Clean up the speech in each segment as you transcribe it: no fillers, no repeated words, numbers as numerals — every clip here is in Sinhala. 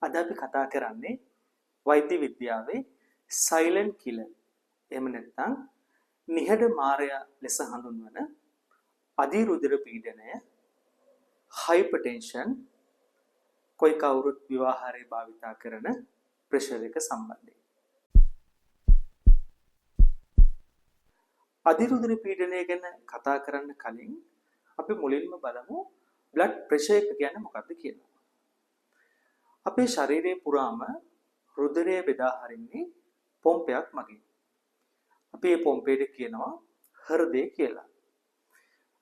අද අපි කතා කරන්නේ වෛද්‍ය විද්‍යාවේ silent killer. එහෙම නැත්නම් නිහඬ මාරයා ලෙස හඳුන්වන අධිරුධිර පීඩනය, hypertension, કોઈ කවුරුත් විවාහාරයේ භාවිතා කරන ප්‍රෙෂර් එක සම්බන්ධයෙන්. අධිරුධිර පීඩනය ගැන කතා කරන්න කලින් අපි මුලින්ම බලමු blood pressure එක කියන්නේ මොකක්ද කියලා. අපේ ශරීරයේ පුරාම රුධිරය බෙදා හරින්නේ පොම්පයක් මගින්. අපි මේ පොම්පයට කියනවා හෘදය කියලා.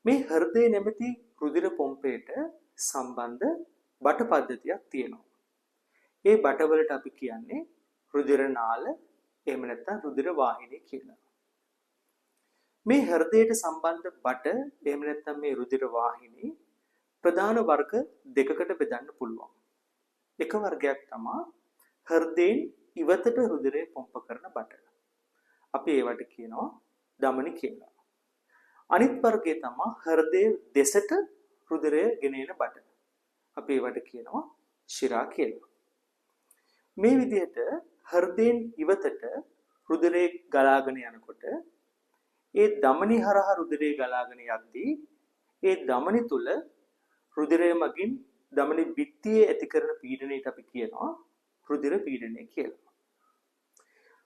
මේ හෘදය නැමැති රුධිර පොම්පයට සම්බන්ධ බට පද්ධතියක් තියෙනවා. ඒ බටවලට අපි කියන්නේ රුධිර නාල, එහෙම නැත්නම් රුධිර වාහිනී කියලා. මේ හෘදයට සම්බන්ධ බට, එහෙම නැත්නම් මේ රුධිර වාහිනී ප්‍රධාන වර්ග දෙකකට බෙදන්න පුළුවන්. එක වර්ගයක් තමයි හෘදයෙන් ඉවතට රුධිරය පොම්ප කරන බට. අපි ඒවට කියනවා ධමනි කියලා. අනිත් වර්ගය තමයි හෘදයේ දෙසට රුධිරය ගෙනෙන බට. අපි ඒවට කියනවා ශිරා කියලා. මේ විදිහට හෘදයෙන් ඉවතට රුධිරය ගලාගෙන යනකොට ඒ ධමනි හරහා රුධිරය ගලාගෙන යද්දී ඒ ධමනි තුල රුධිරය මගින් ධමනි බිත්තියේ ඇති කරන පීඩනයට අපි කියනවා රුධිර පීඩනය කියලා.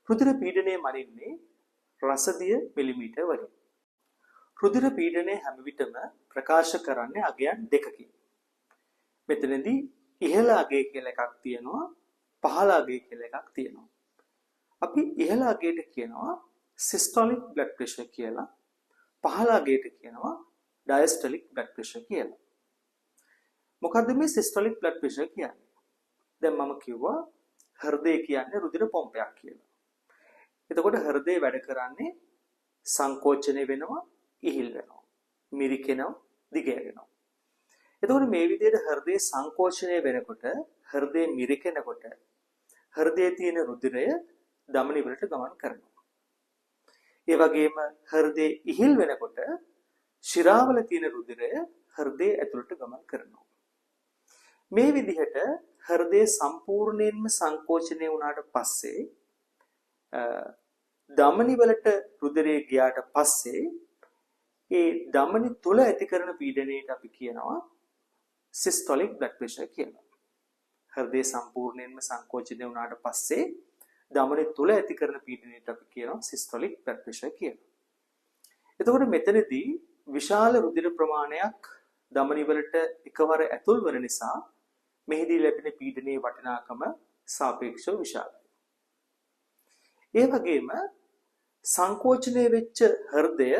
රුධිර පීඩනය මනින්නේ රසදිය මිලිමීටර වලින්. රුධිර පීඩනය හැම විටම ප්‍රකාශ කරන්නේ අගයන් දෙකකින්. මෙතනදී ඉහළ අගය කියලා එකක් තියෙනවා, පහළ අගය කියලා එකක් තියෙනවා. අපි ඉහළ අගයට කියනවා systolic blood pressure කියලා. පහළ අගයට කියනවා diastolic blood pressure කියලා. මොකද්ද මේ systolic blood pressure කියන්නේ? දැන් මම කිව්වා හෘදය කියන්නේ රුධිර පොම්පයක් කියලා. එතකොට හෘදය වැඩ කරන්නේ සංකෝචනය වෙනවා, ඉහිල් වෙනවා, මිරිකෙනවා, දිගහැරෙනවා. එතකොට මේ විදිහට හෘදයේ සංකෝචනය වෙනකොට, හෘදයේ මිරිකෙනකොට හෘදයේ තියෙන රුධිරය ධමනි වලට ගමන් කරනවා. ඒ වගේම හෘදයේ ඉහිල් වෙනකොට ශිරාවල තියෙන රුධිරය හෘදයේ ඇතුළට ගමන් කරනවා. මේ විදිහට හෘදය සම්පූර්ණයෙන්ම සංකෝචනය වුණාට පස්සේ ධමනි වලට රුධිරය ගියාට පස්සේ ඒ ධමනි තුල ඇති කරන පීඩනයට අපි කියනවා systolic blood pressure කියලා. හෘදය සම්පූර්ණයෙන්ම සංකෝචනය වුණාට පස්සේ ධමනි තුල ඇති කරන පීඩනයට අපි කියනවා systolic blood pressure කියලා. එතකොට මෙතනදී විශාල රුධිර ප්‍රමාණයක් ධමනි වලට එකවර ඇතුල් වෙන නිසා මෙහිදී ලැබෙන පීඩනයේ වටිනාකම සාපේක්ෂව විශාලයි. ඒ වගේම සංකෝචනය වෙච්ච හෘදය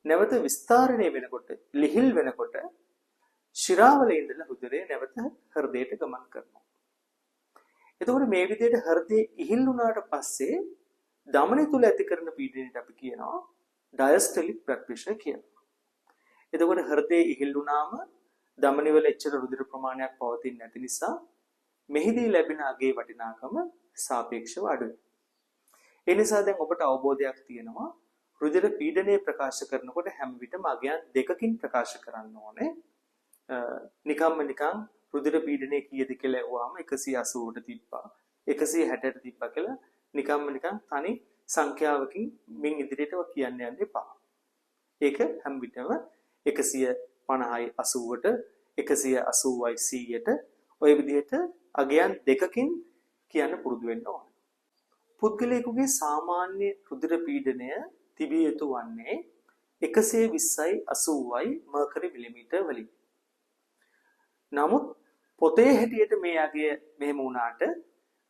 නැවත විස්තරණය වෙනකොට, ලිහිල් වෙනකොට ශිරාවල ඉඳලා රුධිරය නැවත හෘදයට ගමන් කරනවා. එතකොට මේ විදිහට හෘදය ඉහිල් වුණාට පස්සේ ධමනි තුල ඇති කරන පීඩනයට අපි කියනවා diastolic blood pressure කියලා. එතකොට හෘදය ඉහිල් වුණාම ධමනි වල එච්චර රුධිර ප්‍රමාණයක් පවතින්නේ නැති නිසා මෙහිදී ලැබෙන අගේ වටිනාකම සාපේක්ෂව අඩුයි. ඒ නිසා දැන් ඔබට අවබෝධයක් තියෙනවා රුධිර පීඩනය ප්‍රකාශ කරනකොට හැම විටම අගයන් දෙකකින් ප්‍රකාශ කරන්න ඕනේ. නිකන් රුධිර පීඩනය කීයද කියලා ඇහුවාම 180ට තිබ්බා, 160ට තිබ්බා කියලා නිකන් තනි සංඛ්‍යාවකින් මින් ඉදිරියට කියන්න යන්න එපා. ඒක හැම විටම 150යි 80ට, 180යි 100ට ඔය විදිහට අගයන් දෙකකින් කියන්න පුරුදු වෙන්න ඕනේ. පුද්ගලයෙකුගේ සාමාන්‍ය රුධිර පීඩනය තිබිය යුතු වන්නේ 120යි 80යි මර්කරි මිලිමීටර වලින්. නමුත් පොතේ හැටියට මේ අගය මෙහෙම වුණාට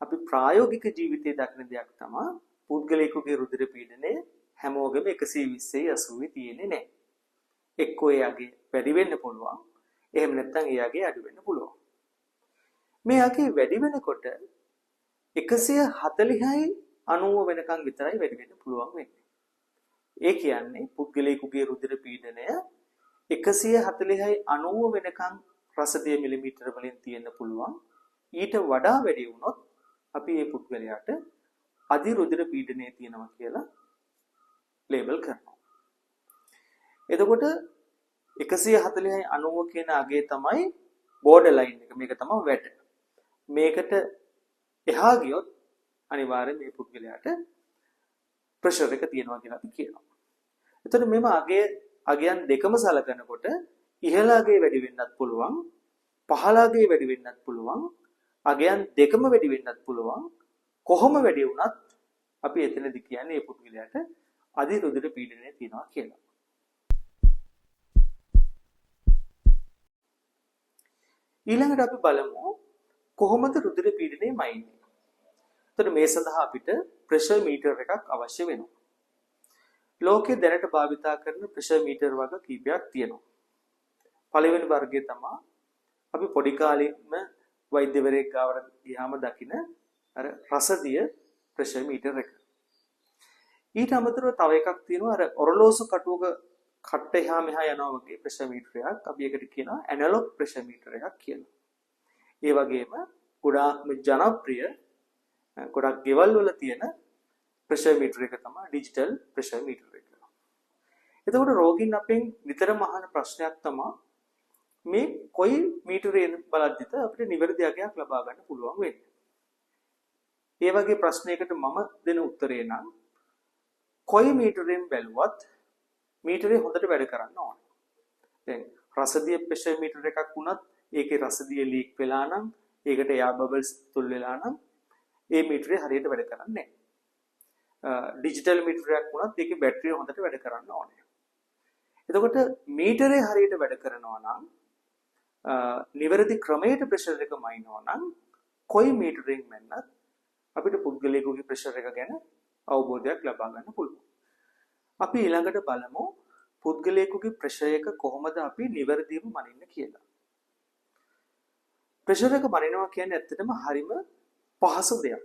අපි ප්‍රායෝගික ජීවිතයේ දක්න දෙයක් තමයි පුද්ගලයෙකුගේ රුධිර පීඩනය හැමෝගෙම 120යි 80යි තියෙන්නේ නැහැ. එක්කෝ ඒ අගය වැඩි වෙන්න පුළුවන්, එහෙම නැත්නම් ඒ අගය අඩු වෙන්න පුළුවන්. මේ අගය වැඩි වෙනකොට 140යි 90 වෙනකන් විතරයි වැඩි වෙන්න පුළුවන් වෙන්නේ. ඒ කියන්නේ පුද්ගලයෙකුගේ රුධිර පීඩනය 140යි 90 වෙනකන් රසදිය මිලිමීටර වලින් තියෙන්න පුළුවන්. ඊට වඩා වැඩි වුණොත් අපි මේ පුද්ගලයාට අධිරුධිර පීඩනය තියෙනවා කියලා ලේබල් කරනවා. එතකොට 140යි 90 කියන අගය තමයි බෝඩර් ලයින් එක. මේක තමයි වැට. මේකට එහා ගියොත් අනිවාර්යෙන් මේ පුද්ගලයාට ප්‍රෙෂර් එක තියෙනවා කියලා අපි කියනවා. එතකොට මෙම අගයන් දෙකම සලකනකොට ඉහළ අගය වැඩි වෙන්නත් පුළුවන්, පහළ අගය වැඩි වෙන්නත් පුළුවන්, අගයන් දෙකම වැඩි වෙන්නත් පුළුවන්. කොහොම වැඩි වුණත් අපි එතනදි කියන්නේ මේ පුද්ගලයාට අධි රුධිර පීඩනය තියෙනවා කියලා. ඊළඟට අපි බලමු කොහොමද රුධිර පීඩනය මයින්නේ. එතකොට මේ සඳහා අපිට ප්‍රෙෂර් මීටර් එකක් අවශ්‍ය වෙනවා. ලෝකයේ දැනට භාවිතා කරන ප්‍රෙෂර් මීටර් වර්ග කීපයක් තියෙනවා. පළවෙනි වර්ගය තමයි අපි පොඩි කාලෙම වෛද්‍යවරයෙක් ගාවට ගියාම දකින අර රසදිය ප්‍රෙෂර් මීටර් එක. ඊට අමතරව තව එකක් තියෙනවා අර ඔරලෝසු කටුවක කට්ට එහා මෙහා යනවා වගේ ප්‍රෙෂර් මීටර් එකක්. අපි ඒකට කියනවා ඇනලොග් ප්‍රෙෂර් මීටර් එකක් කියලා. ඒ වගේම ගොඩාක්ම ජනප්‍රිය ගොඩක් ගෙවල් වල තියෙන ප්‍රෙෂර් මීටර් එක තමයි ඩිජිටල් ප්‍රෙෂර් මීටර් එක. එතකොට රෝගීන් අපෙන් නිතරම අහන ප්‍රශ්නයක් තමයි මේ කොයි මීටරයෙන් බලද්දිද අපිට නිවැරදි අගයක් ලබා ගන්න පුළුවන් වෙන්නේ. ඒ වගේ ප්‍රශ්නයකට මම දෙන උත්තරේ නම් කොයි මීටරයෙන් බැලුවත් මීටරේ හොඳට වැඩ කරන්න ඕනේ. දැන් රසදිය ප්‍රෙෂර් මීටර් එකක් වුණත් ඒකේ රසදිය ලීක් වෙලා නම් ඒකට එයාර් බබල්ස් තුල් වෙලා නම් ඒ මීටරේ හරියට වැඩ කරන්නේ නැහැ. ඩිජිටල් මීටරයක් වුණත් ඒකේ බැටරිය හොඳට වැඩ කරන්න ඕනේ. එතකොට මීටරේ හරියට වැඩ කරනවා නම් නිවැරදි ක්‍රමයට ප්‍රෙෂර් එක මයින්නවා නම් කොයි මීටරෙන් මැන්නත් අපිට පුද්ගලයෙකුගේ ප්‍රෙෂර් එක ගැන අවබෝධයක් ලබා ගන්න පුළුවන්. අපි ඊළඟට බලමු පුද්ගලයෙකුගේ ප්‍රෙෂර් එක කොහොමද අපි නිවැරදිව මනින්න කියලා. ප්‍රෙෂර් එක මනිනවා කියන්නේ ඇත්තටම හරිම පහසු දෙයක්.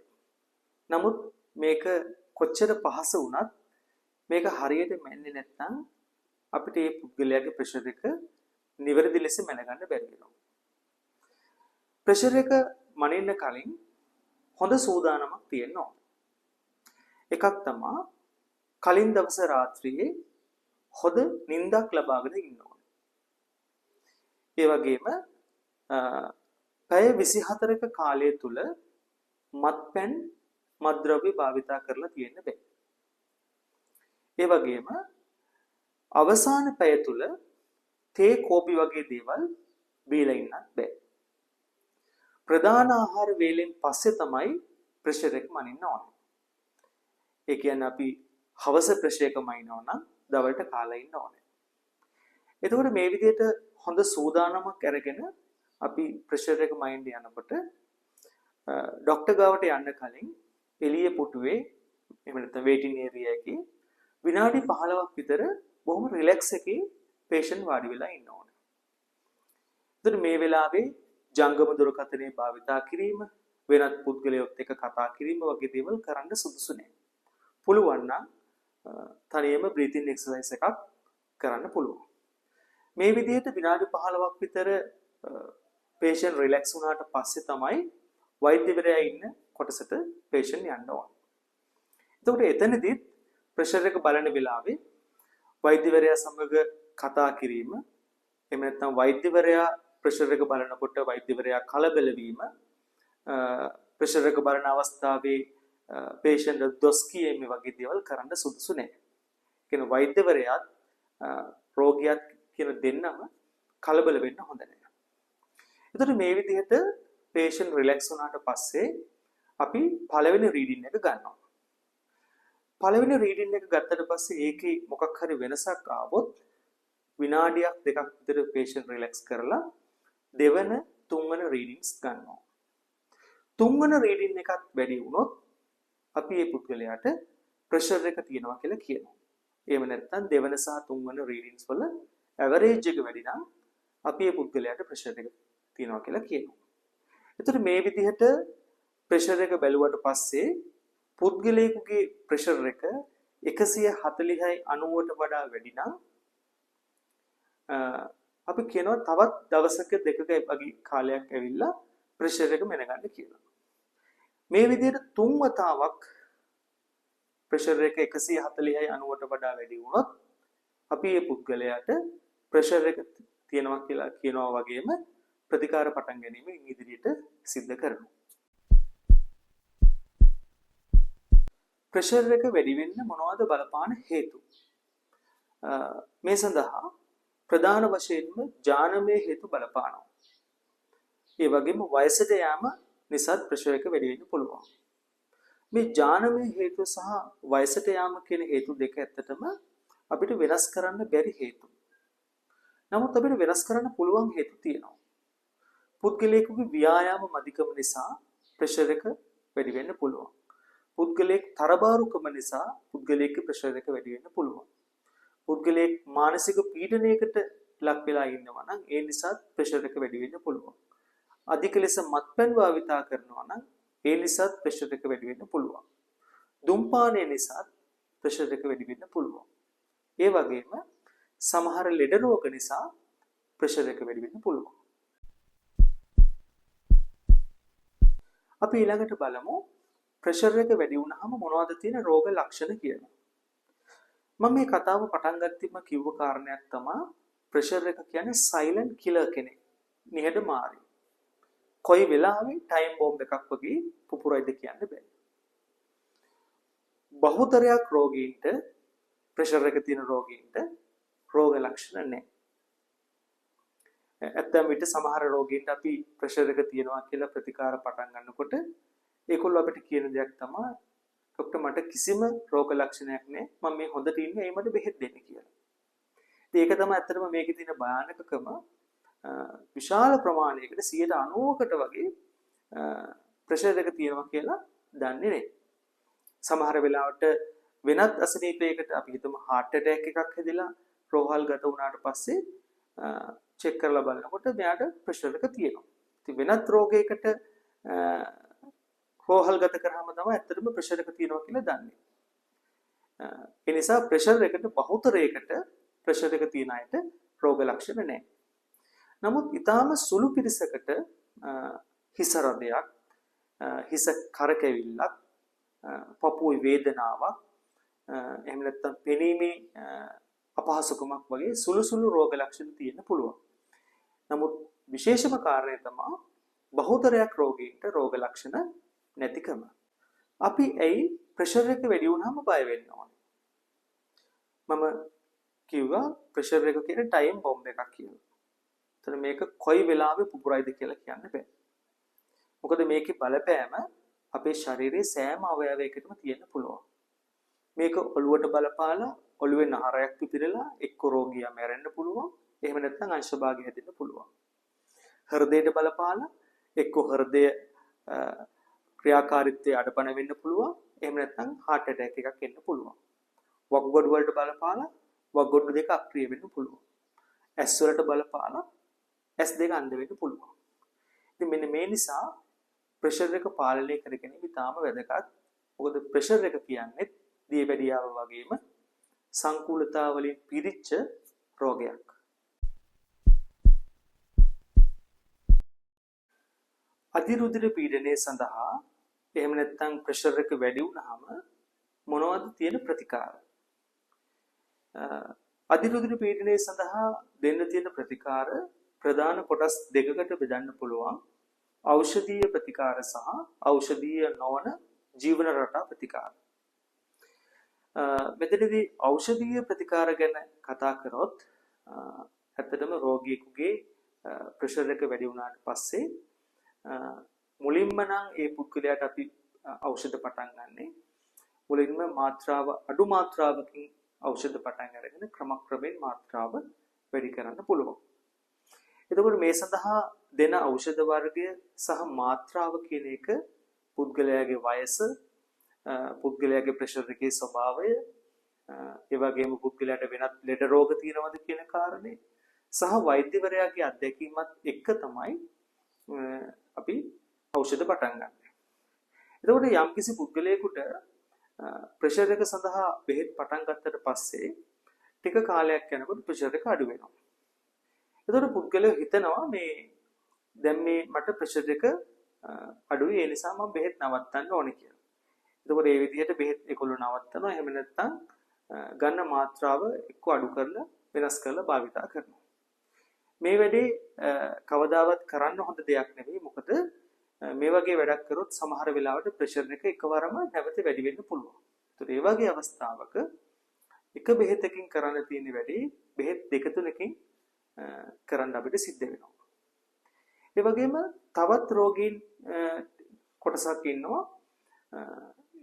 නමුත් මේක කොච්චර පහසු වුණත් මේක හරියට මැන්නේ නැත්නම් අපිට මේ පුද්ගලයාගේ ප්‍රෙෂර් එක නිවැරදි ලෙස මැනගන්න බැරි වෙනවා. ප්‍රෙෂර් එක මනින්න කලින් හොඳ සූදානමක් තියෙන්න ඕන. එකක් තමයි කලින් දවස රාත්‍රියේ හොඳ නිින්දක් ලබාගෙන ඉන්න ඕන. ඒ වගේම පැය 24ක කාලය තුල මත්පැන් මත්ද්‍රව්‍ය භාවිතා කරලා තියෙන්න බෑ. ඒ වගේම අවසාන පැය තුල තේ කෝපි වගේ දේවල් බීලා ඉන්නත් බෑ. ප්‍රධාන ආහාර වේලෙන් පස්සේ තමයි ප්‍රෙෂර් එක මනින්න ඕනේ. ඒ කියන්නේ අපි හවස ප්‍රෙෂර් එක මනිනවා නම් දවල්ට කාලා ඉන්න ඕනේ. එතකොට මේ විදිහට හොඳ සූදානමක් අරගෙන අපි ප්‍රෙෂර් එක මයින්ඩ් යනකොට ડોක්ටර් ගාවට යන්න කලින් එළිය පුටුවේ එහෙම නැත්නම් වේටින් ඒරියා එකේ විනාඩි 15ක් විතර බොහොම රිලැක්ස් එකේ patient වාඩි වෙලා ඉන්න ඕනේ. එතකොට මේ වෙලාවේ ජංගම දුරකථනයේ භාවිතා කිරීම, වෙනත් පුද්ගලයෙක් එක්ක කතා කිරීම වගේ දේවල් කරන්න සුදුසු නැහැ. පුළුවන් නම් තනියම breathing exercise එකක් කරන්න පුළුවන්. මේ විදිහට විනාඩි 15ක් විතර patient relax වුණාට පස්සේ තමයි වෛද්‍යවරයා ඉන්න කොටසට patient යන්න ඕනේ. එතකොට එතනදී ප්‍රෙෂර් එක බලන වෙලාවේ වෛද්‍යවරයා සමග කතා කිරීම, එහෙම නැත්නම් වෛද්‍යවරයා ප්‍රෙෂර් එක බලනකොට වෛද්‍යවරයා කලබල වීම, ප්‍රෙෂර් එක බලන අවස්ථාවේ patient දොස් කියීම වගේ දේවල් කරන්න සුදුසු නැහැ. කියන වෛද්‍යවරයාත් රෝගියාත් කියන දෙන්නම කලබල වෙන්න හොඳ නැහැ. එතකොට මේ විදිහට patient relax වුණාට පස්සේ අපි පළවෙනි රීඩින් එක ගන්නවා. පළවෙනි රීඩින් එක ගත්තට පස්සේ ඒකේ මොකක් හරි වෙනසක් ආවොත් විනාඩියක් දෙකක් විතර patient relax කරලා දෙවන තුන්වන රීඩින්ස් ගන්නවා. තුන්වන රීඩින් එකත් වැඩි වුණොත් අපි මේ පුද්ගලයාට ප්‍රෙෂර් එක තියෙනවා කියලා කියනවා. එහෙම නැත්නම් දෙවන සහ තුන්වන රීඩින්ස් වල ඇවරේජ් එක වැඩි නම් අපි මේ පුද්ගලයාට ප්‍රෙෂර් එක තියෙනවා කියලා කියනවා. එතකොට මේ විදිහට ප්‍රෙෂර් එක බැලුවට පස්සේ පුද්ගලයෙකුගේ ප්‍රෙෂර් එක 140යි 90ට වඩා වැඩි නම් අපි කියනවා තවත් දවසක දෙකක වගේ කාලයක් ඇවිල්ලා ප්‍රෙෂර් එක මැනගන්න කියලා. මේ විදිහට තුන් වතාවක් ප්‍රෙෂර් එක 140යි 90ට වඩා වැඩි වුණොත් අපි මේ පුද්ගලයාට ප්‍රෙෂර් එක තියෙනවා කියලා කියනවා වගේම ප්‍රතිකාර පටන් ගැනීම ඉදිරියට සිද්ධ කරනවා. ප්‍රෙෂර් එක වැඩි වෙන්න මොනවද බලපාන හේතු? මේ සඳහා ප්‍රධාන වශයෙන්ම ජානමය හේතු බලපානවා. ඒ වගේම වයසට යාම නිසා ප්‍රෙෂර් එක වැඩි වෙන්න පුළුවන්. මේ ජානමය හේතු සහ වයසට යාම කියන හේතු දෙක ඇත්තටම අපිට වෙනස් කරන්න බැරි හේතු. නමුත් අපිට වෙනස් කරන්න පුළුවන් හේතු තියෙනවා. පුද්ගලයෙකුගේ ව්‍යායාම මදිකම නිසා ප්‍රෙෂර් එක වැඩි වෙන්න පුළුවන්. පුද්ගලයෙක් තරබාරුකම නිසා පුද්ගලයෙක්ගේ ප්‍රෙෂර් එක වැඩි වෙන්න පුළුවන්. පුද්ගලයෙක් මානසික පීඩනයකට ලක් වෙලා ඉන්නවා නම් ඒ නිසා ප්‍රෙෂර් එක වැඩි වෙන්න පුළුවන්. අධික ලෙස මත්පැන් භාවිතා කරනවා නම් ඒ නිසා ප්‍රෙෂර් එක වැඩි වෙන්න පුළුවන්. දුම්පානය නිසා ප්‍රෙෂර් එක වැඩි වෙන්න පුළුවන්. ඒ වගේම සමහර ලෙඩ රෝග නිසා ප්‍රෙෂර් එක වැඩි වෙන්න පුළුවන්. අපි ඊළඟට බලමු ප්‍රෙෂර් එක වැඩි වුණාම මොනවද තියෙන රෝග ලක්ෂණ කියලා. මම මේ කතාව පටන් ගත්තෙම කිව්ව කාරණයක් තමයි ප්‍රෙෂර් එක කියන්නේ සයිලන්ට් කිලර් කෙනෙක්. නිහඬමාරී. කොයි වෙලාවෙ ටයිම් බෝම්බ් එකක් වගේ පුපුරයිද කියන්න බෑ. බහුතරයක් රෝගීන්ට ප්‍රෙෂර් එක තියෙන රෝගීන්ට රෝග ලක්ෂණ නැහැ. ඇත්තම විට සමහර රෝගීන්ට අපි ප්‍රෙෂර් එක තියෙනවා කියලා ප්‍රතිකාර පටන් ගන්නකොට ඒගොල්ලෝ අපිට කියන දෙයක් තමයි ડોක්ටර් මට කිසිම රෝග ලක්ෂණයක් නැහැ. මම මේ හොඳට ඉන්නේ. ඒ මට බෙහෙත් දෙන්න කියලා. ඉතින් ඒක තමයි ඇත්තටම මේකේ තියෙන භයානකකම. විශාල ප්‍රමාණයකට 90%කට වගේ ප්‍රෙෂර් එක තියෙනවා කියලා දන්නේ නැහැ. සමහර වෙලාවට වෙනත් අසනීපයකට අපි හිතමු heart attack එකක් හැදිලා රෝහල්ගත වුණාට පස්සේ චෙක් කරලා බලනකොට මෙයාට ප්‍රෙෂර් එක තියෙනවා. ඉතින් වෙනත් රෝගයකට රෝහල්ගත කරාම තමයි ඇත්තටම ප්‍රෙෂර් එක තියෙනවා කියලා දන්නේ. ඒ නිසා ප්‍රෙෂර් එකට බහුතරයකට ප්‍රෙෂර් එක තියෙන අයට රෝග ලක්ෂණ නැහැ. නමුත් ඊටාම සුළු පිරිසකට හිස රදයක්, හිස කරකැවිල්ලක්, පපුවේ වේදනාවක්, එහෙම නැත්නම් පෙනීමේ අපහසුකමක් වගේ සුළු රෝග ලක්ෂණ තියෙන්න පුළුවන්. නමුත් විශේෂම කාරණය තමයි බහුතරයක් රෝගීන්ට රෝග ලක්ෂණ නැතිකම. අපි ඇයි ප්‍රෙෂර් එක වැඩි වුණාම බය වෙන්න ඕනේ? මම කිව්වා ප්‍රෙෂර් එක කියන්නේ ටයිම් බෝම්බ් එකක් කියලා. එතන මේක කොයි වෙලාවෙ පුපුරයිද කියලා කියන්න බෑ. මොකද මේකේ බලපෑම අපේ ශරීරයේ සෑම අවයවයකටම තියෙන්න පුළුවන්. මේක ඔළුවට බලපාලා ඔළුවේ නහරයක් පිපිරලා එක්ක රෝගියා මැරෙන්න පුළුවන්. එහෙම නැත්නම් අංශභාගය හැදෙන්න පුළුවන්. හෘදයට බලපාලා එක්ක හෘදය ක්‍රියාකාරීත්වය අඩපණ වෙන්න පුළුවන්. එහෙම නැත්නම් heart attack එකක් එන්න පුළුවන්. වකුගඩු වලට බලපාලා වකුගඩු දෙක අක්‍රිය වෙන්න පුළුවන්. ඇස් වලට බලපාලා ඇස් දෙක අන්ධ වෙන්න පුළුවන්. ඉතින් මෙන්න මේ නිසා ප්‍රෙෂර් එක පාලනය කර ගැනීම ඉතාම වැදගත්. මොකද ප්‍රෙෂර් එක කියන්නේ දියවැඩියාව වගේම සංකූලතා වලින් පිරිච්ච රෝගයක්. අධිරුධිර පීඩනය සඳහා එහෙම නැත්නම් ප්‍රෙෂර් එක වැඩි වුණාම මොනවද තියෙන ප්‍රතිකාර? අධිරුධිර පීඩනය සඳහා දෙන්න තියෙන ප්‍රතිකාර ප්‍රධාන කොටස් දෙකකට බෙදන්න පුළුවන්. ඖෂධීය ප්‍රතිකාර සහ ඖෂධීය නොවන ජීවන රටා ප්‍රතිකාර. මෙතනදී ඖෂධීය ප්‍රතිකාර ගැන කතා කරොත් ඇත්තටම රෝගියෙකුගේ ප්‍රෙෂර් එක වැඩි වුණාට පස්සේ මුලින්ම නම් ඒ පුද්ගලයාට අපි ඖෂධ පටන් ගන්නෙ මුලින්ම මාත්‍රාව අඩු මාත්‍රාවකින් ඖෂධ පටන් අරගෙන ක්‍රමක්‍රමයෙන් මාත්‍රාව වැඩි කරන්න පුළුවන්. එතකොට මේ සඳහා දෙන ඖෂධ වර්ගය සහ මාත්‍රාව කියන එක පුද්ගලයාගේ වයස, පුද්ගලයාගේ ප්‍රෙෂර් එකේ ස්වභාවය, ඒ වගේම පුද්ගලයාට වෙනත් ලෙඩ රෝග තියෙනවද කියන කාරණේ සහ වෛද්‍යවරයාගේ අත්දැකීමත් එක්ක තමයි අපි ඖෂධ පටන් ගන්න. එතකොට යම්කිසි පුද්ගලයෙකුට ප්‍රෙෂර් එක සඳහා බෙහෙත් පටන් ගත්තට පස්සේ ටික කාලයක් යනකොට ප්‍රෙෂර් එක අඩු වෙනවා. එතකොට පුද්ගලයා හිතනවා මේ දැන් මේ මට ප්‍රෙෂර් එක අඩුයි ඒ නිසා මම බෙහෙත් නවත්තන්න ඕනේ කියලා. එතකොට මේ විදිහට බෙහෙත් ඒගොල්ලෝ නවත්තනවා. එහෙම නැත්නම් ගන්න මාත්‍රාව එක්ක අඩු කරලා වෙනස් කරලා භාවිතා කරනවා. මේ වැඩේ කවදාවත් කරන්න හොඳ දෙයක් නෙවෙයි. මොකද මේ වගේ වැඩක් කරොත් සමහර වෙලාවට ප්‍රෙෂර් එක එකවරම නැවත වැඩි වෙන්න පුළුවන්. ඒතර ඒ වගේ අවස්ථාවක එක බෙහෙතකින් කරන්න තියෙන වැඩි බෙහෙත් දෙක තුනකින් කරන්න අපිට සිද්ධ වෙනවා. ඒ වගේම තවත් රෝගීන් කොටසක් ඉන්නවා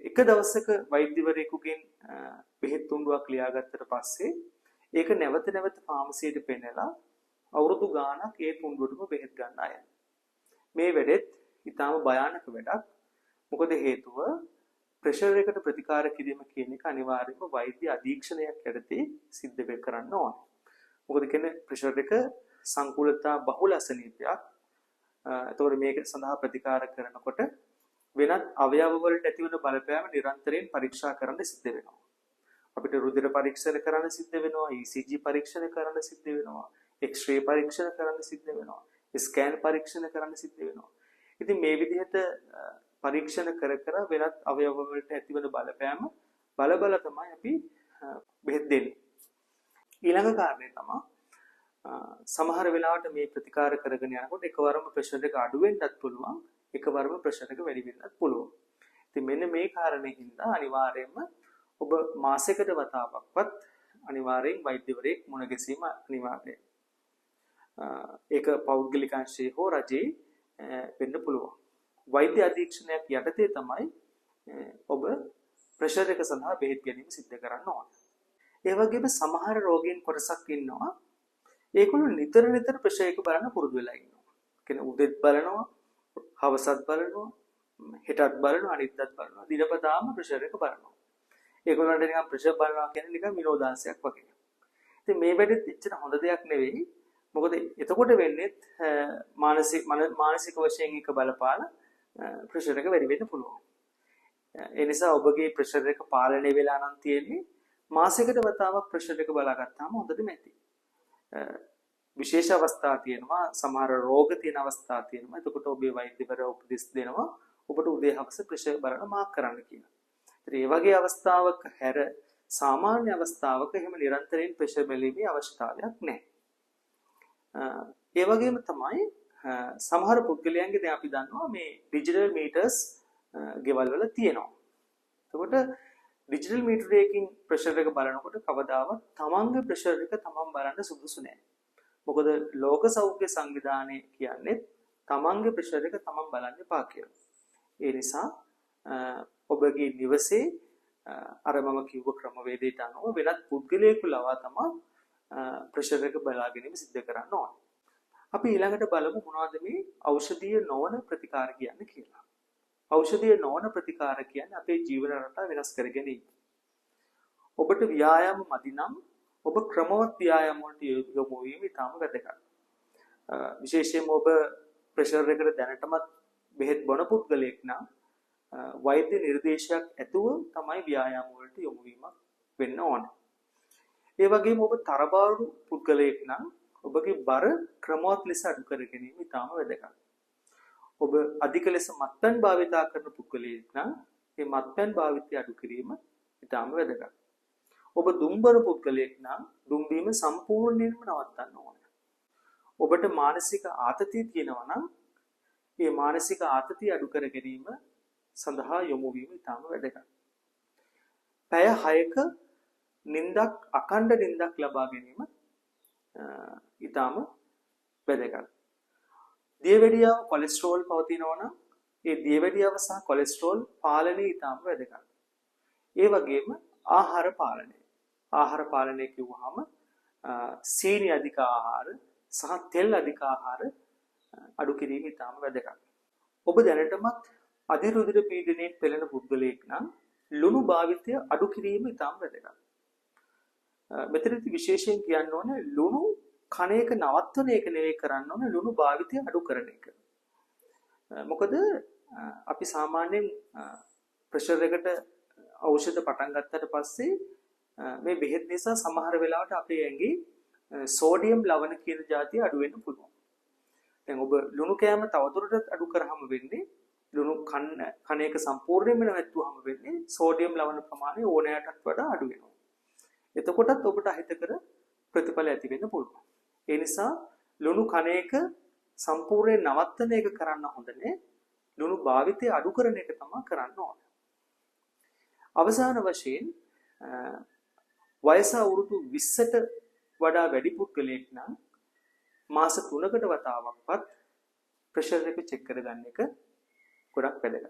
එක දවසක වෛද්‍යවරයෙකුගෙන් බෙහෙත් තුණ්ඩුවක් ලියාගත්තට පස්සේ ඒක නැවත නැවත ෆාමසියට පෙන්නලා අවුරුදු ගාණක් ඒ තුණ්ඩුවටම බෙහෙත් ගන්න අය. මේ වැඩෙත් ඊටාම භයානක වැඩක්. මොකද හේතුව ප්‍රෙෂර් එකට ප්‍රතිකාර කිරීම කියන එක අනිවාර්යයෙන්ම වෛද්‍ය අධීක්ෂණයක් යටතේ සිද්ධ කරන්න ඕන. මොකද කියන්නේ ප්‍රෙෂර් එක සංකූලතා බහුල අසනීපයක්. එතකොට මේක සඳහා ප්‍රතිකාර කරනකොට වෙනත් අවයව වලට ඇතිවන බලපෑම නිරන්තරයෙන් පරීක්ෂා කරන්න සිද්ධ වෙනවා. අපිට රුධිර පරීක්ෂණ කරන්න සිද්ධ වෙනවා, ECG පරීක්ෂණ කරන්න සිද්ධ වෙනවා, X-ray පරීක්ෂණ කරන්න සිද්ධ වෙනවා, ස්කෑන් පරීක්ෂණ කරන්න සිද්ධ වෙනවා. ඉතින් මේ විදිහට පරීක්ෂණ කර කර වෙනත් අවයව වලට ඇතිවන බලපෑම බල තමයි අපි බෙහෙත් දෙන්නේ. ඊළඟ කාරණේ තමයි සමහර වෙලාවට මේ ප්‍රතිකාර කරගෙන යනකොට එකවරම ප්‍රෙෂර් එක අඩු වෙන්නත් පුළුවන්, එකවරම ප්‍රෙෂර් එක වැඩි වෙන්නත් පුළුවන්. ඉතින් මෙන්න මේ කාරණේ හින්දා අනිවාර්යයෙන්ම ඔබ මාසයකට වතාවක්වත් අනිවාර්යෙන් වෛද්‍යවරයෙක් මුණ ගැසීම අනිවාර්යයි. ඒක පෞද්ගලික අංශයේ හෝ රජයේ වෙන්න පුළුවන්. වෛද්‍ය අධීක්ෂණයක් යටතේ තමයි ඔබ ප්‍රෙෂර් එක සඳහා බෙහෙත් ගැනීම සිද්ධ කරන්න ඕන. ඒ වගේම සමහර රෝගීන් කොටසක් ඉන්නවා ඒගොල්ලෝ නිතර නිතර ප්‍රෙෂර් එක බලන්න පුරුදු වෙලා ඉන්නවා. කියන්නේ උදේත් බලනවා, හවසත් බලනවා, හෙටත් බලනවා, අනිද්දාත් බලනවා. දිනපතාම ප්‍රෙෂර් එක බලනවා. ඒගොල්ලන්ට නිකන් ප්‍රෙෂර් බලනවා කියන්නේ නිකන් විනෝදාංශයක් වගේ. ඉතින් මේ වැඩෙත් එච්චර හොඳ දෙයක් නෙවෙයි. මොකද එතකොට වෙන්නේ මානසික වශයෙන් එක බලපාලා ප්‍රෙෂර් එක වැඩි වෙන්න පුළුවන්. ඒ නිසා ඔබගේ ප්‍රෙෂර් එක පාලනය වෙලා නම් තියෙන්නේ මාසයකට වතාවක් ප්‍රෙෂර් එක බලාගත්තාම හොඳටම ඇති. විශේෂ අවස්ථා තියෙනවා, සමහර රෝග තියෙන අවස්ථා තියෙනවා. එතකොට ඔබේ වෛද්‍යවරයා උපදෙස් දෙනවා ඔබට උදේ හවස ප්‍රෙෂර් බලන මාක් කරන්න කියලා. ඉතින් මේ වගේ අවස්ථාවක හැර සාමාන්‍ය අවස්ථාවක එහෙම නිරන්තරයෙන් ප්‍රෙෂර් බැලීමේ අවශ්‍යතාවයක් නැහැ. ඒ වගේම තමයි සමහර පුද්ගලයන්ගේ දැන් අපි දන්නවා මේ ඩිජිටල් මීටර්ස් ගෙවල් වල තියෙනවා. එතකොට ඩිජිටල් මීටර් එකකින් ප්‍රෙෂර් එක බලනකොට කවදාවත් තමන්ගේ ප්‍රෙෂර් එක තමන් බලන්න සුදුසු නෑ. මොකද ලෝක සෞඛ්‍ය සංවිධානය කියන්නේ තමන්ගේ ප්‍රෙෂර් එක තමන් බලන්න එපා කියලා. ඒ නිසා ඔබගේ නිවසේ අර මම කිව්ව ක්‍රමවේදයට අනුව වෙනත් පුද්ගලයෙකු ලවා තමයි ප්‍රෙෂර් එක බලා ගැනීම සිද්ධ කරන්න ඕන. අපි ඊළඟට බලමු මොනවද මේ ඖෂධීය නොවන ප්‍රතිකාර කියන්නේ කියලා. ඖෂධීය නොවන ප්‍රතිකාර කියන්නේ අපේ ජීවන රටාව වෙනස් කර ගැනීම. ඔබට ව්‍යායාම මදි නම් ඔබ ක්‍රමවත් ව්‍යායාම වලට යොමු වීම ඉතාම වැදගත්. විශේෂයෙන්ම ඔබ ප්‍රෙෂර් එකට දැනටමත් බෙහෙත් බොන පුද්ගලයෙක් නම් වෛද්‍ය නිර්දේශයක් ඇතුව තමයි ව්‍යායාම වලට යොමු වීමක් වෙන්න ඕන. ඒ වගේම ඔබ තරබාරු පුද්ගලයෙක් නම් ඔබගේ බර ක්‍රමවත් ලෙස අඩු කර ගැනීම ඉතාම වැදගත්. ඔබ අධික ලෙස මත්පැන් භාවිතා කරන පුද්ගලයෙක් නම් මේ මත්පැන් භාවිතය අඩු කිරීම ඉතාම වැදගත්. ඔබ දුම්බර පුද්ගලයෙක් නම් දුම් බීම සම්පූර්ණයෙන්ම නවත්තන්න ඕන. ඔබට මානසික ආතතිය තියෙනවා නම් මේ මානසික ආතතිය අඩු කර ගැනීම සඳහා යොමු වීම ඉතාම වැදගත්. පැය 6ක නිින්දක් අඛණ්ඩ නිින්දක් ලබා ගැනීම ඉතාම වැදගත්. දියවැඩියාව කොලෙස්ටරෝල් පවතිනවා නම් ඒ දියවැඩියාව සහ කොලෙස්ටරෝල් පාලනය ඉතාම වැදගත්. ඒ වගේම ආහාර පාලනය. ආහාර පාලනය කිව්වහම සීනි අධික ආහාර සහ තෙල් අධික ආහාර අඩු කිරීම ඉතාම වැදගත්. ඔබ දැනටමත් අධිරුධිර පීඩනයෙන් පෙළෙන පුද්ගලයෙක් නම් ලුණු භාවිතය අඩු කිරීම ඉතාම වැදගත්. මෙතනදී විශේෂයෙන් කියන්න ඕනේ ලුණු කණ එක නවත්වන එක නෙවෙයි කරන්න ඕනේ ලුණු භාවිතය අඩු කරන එක. මොකද අපි සාමාන්‍යයෙන් ප්‍රෙෂර් එකට ඖෂධ පටන් ගත්තට පස්සේ මේ බෙහෙත් නිසා සමහර වෙලාවට අපේ ඇඟේ සෝඩියම් ලවණ කියන જાතිය අඩු වෙන්න පුළුවන්. දැන් ඔබ ලුණු කෑම තවදුරටත් අඩු කරාම වෙන්නේ ලුණු කණ එක සම්පූර්ණයෙන්ම නැවැත්තුවාම වෙන්නේ සෝඩියම් ලවණ ප්‍රමාණය ඕනෑටත් වඩා අඩු වෙනවා. එතකොටත් ඔබට අහිතකර ප්‍රතිඵල ඇති වෙන්න පුළුවන්. ඒ නිසා ලුණු කණ එක සම්පූර්ණයෙන් නවත්තන එක කරන්න හොඳ නෑ. ලුණු භාවිතය අඩු කරන එක තමයි කරන්න ඕනේ. අවසාන වශයෙන් වයස අවුරුදු 20ට වඩා වැඩි පුද්ගලයෙක් නම් මාස 3කට වතාවක්වත් ප්‍රෙෂර් එක චෙක් කරගන්න එක ගොඩක් වැදගත්.